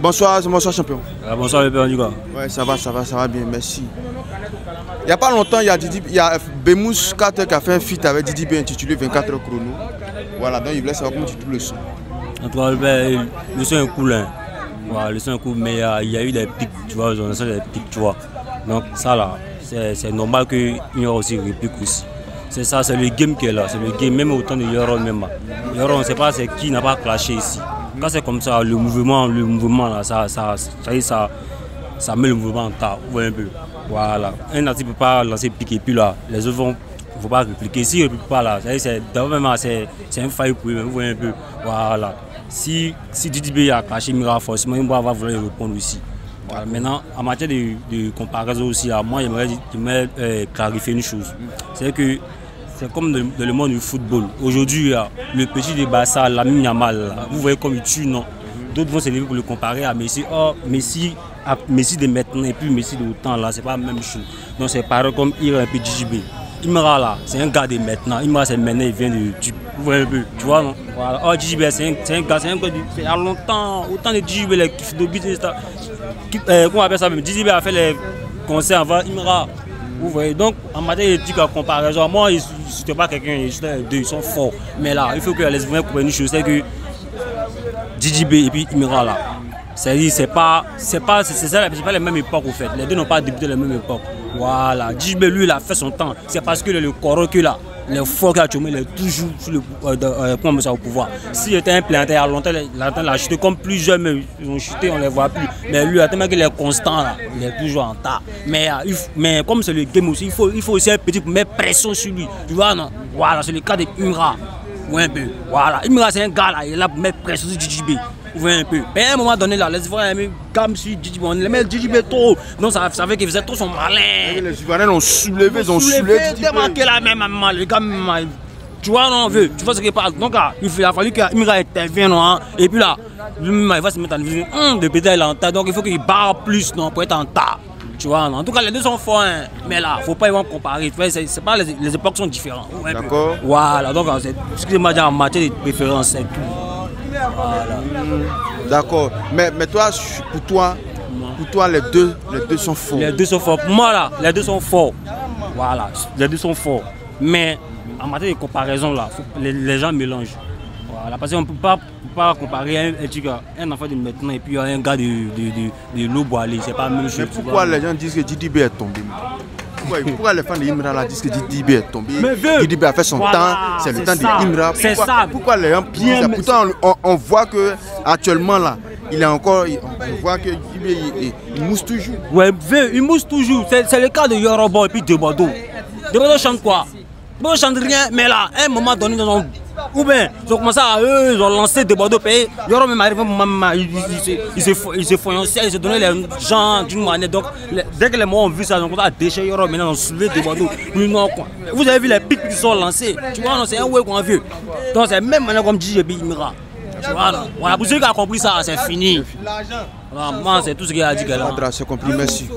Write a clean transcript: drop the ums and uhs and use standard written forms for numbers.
Bonsoir champion. Bonsoir le père du gars. Ouais, ça va bien, merci. Il n'y a pas longtemps, il y a Bemous Carter qui a fait un feat avec Didi B intitulé 24 heures chrono. Voilà, donc il voulait savoir comment tu trouves le son. En tout cas, le son est cool, hein. Voilà, le son est cool, mais il y a eu des pics, tu vois, j'en ai des pics, tu vois. Donc ça là, c'est normal qu'il y ait aussi des pics aussi. C'est ça, c'est le game qui est là, c'est le game, même autant de Yoron même. Yoron, on ne sait pas c'est qui n'a pas clashé ici. Quand c'est comme ça, le mouvement là, ça met le mouvement en tas, vous voyez un peu. Voilà, un artiste ne peut pas lancer pique et puis là, les autres vont faut pas répliquer. S'il ne réplique pas là, c'est un faille pour eux, vous voyez un peu. Voilà. Si Didi B a clashé Mira, forcément, il va vouloir répondre aussi. Voilà. Maintenant, en matière de comparaison aussi, là, moi, j'aimerais clarifier une chose. C'est que c'est comme dans le monde du football. Aujourd'hui, le petit de Barça, Lamine Yamal, vous voyez comme il tue, non? D'autres vont se lever pour le comparer à Messi. Oh, Messi de maintenant et puis Messi de autant, là, c'est pas la même chose. Donc c'est pareil comme Ira et puis Didi B. Imra là, c'est un gars de maintenant. Imra c'est maintenant, il vient de tu vois un peu, tu vois non? Voilà. Oh Didi B c'est un gars il y a longtemps, autant de Didi B les de business. Comment on appelle ça même? Didi B a fait les concerts avant Imra. Vous voyez, donc en matière de comparaison, moi je ne suis pas quelqu'un, ils sont forts. Mais là, il faut que les gens comprennent une chose, c'est que Didi B et puis Imra là, c'est pas la même époque au fait. Les deux n'ont pas débuté la même époque. Voilà, Didi B lui il a fait son temps. C'est parce que le corps qu'il a, les forts qu'il a tué, il est toujours sur le au pouvoir. S'il était implanté il y a longtemps, il a chuté comme plusieurs, mais ils ont chuté, on ne les voit plus. Mais lui, tellement qu'il est constant là, il est toujours en tas. Mais comme c'est le game aussi, il faut aussi un petit peu mettre pression sur lui. Tu vois non? Voilà, c'est le cas de Imra. Ouais, un peu. Voilà, Imra c'est un gars là, il est là pour mettre pression sur Didi B. Vous voyez un peu. Mais à un moment donné là, les Ivoiriens comme sur Didi B, on les met Didi B trop. Donc ça fait qu'ils faisaient trop son malin. Les Ivoiriens l'ont soulevé, ils ont soulevé Didi B. Démarqué là même, le gars, tu vois, non, tu vois ce qu'il parle. Donc il a fallu qu'Imra intervienne, non, et puis là, lui-même il va se mettre en vision. Le pétard il est en tas, donc il faut qu'il barre plus, non, pour être en tas. Tu vois, en tout cas les deux sont forts, hein. Mais là, faut pas y comparer. C'est pas les époques sont différentes. D'accord. Voilà, donc excusez-moi en matière de préférence, c'est tout. Voilà. D'accord. Mais toi, pour toi, les deux sont forts. Les deux sont forts. Pour moi là, les deux sont forts. Voilà, les deux sont forts. Mais en matière de comparaison là, les gens mélangent. Voilà, parce qu'on ne peut pas comparer un enfant de maintenant et puis un gars de l'Eau-Boilé, c'est pas la même chose. Mais pourquoi les gens disent que Didi B est tombé? Pourquoi les fans de Imra disent que Didi B est tombé? Didi B a fait son temps, c'est le temps de Imra. Pourquoi les gens disent ça? Pourtant on voit que actuellement là, il est encore, on voit que Didi B il mousse toujours. Ouais, il mousse toujours. C'est le cas de Yorobo et puis de Bordeaux. De Bordeaux chante quoi? Bordeaux chante rien, mais là, à un moment donné, ou bien, ils ont commencé à eux, ils ont lancé des Bordeaux pays. Yoro même arrivé, ils se foyonçaient, ils se donnaient les gens d'une manière. Donc, dès que les mots ont vu ça, ils ont commencé à déchirer Yoro, maintenant ils ont soulevé des Bordeaux. Vous avez vu les pics qui sont lancés. Tu vois, c'est un ouais qu'on a vu. Donc, c'est même manière comme Didi B Imra. Tu vois, voilà, pour ceux qui ont compris ça, c'est fini. Voilà, moi, c'est tout ce qu'il a dit. C'est compris, merci.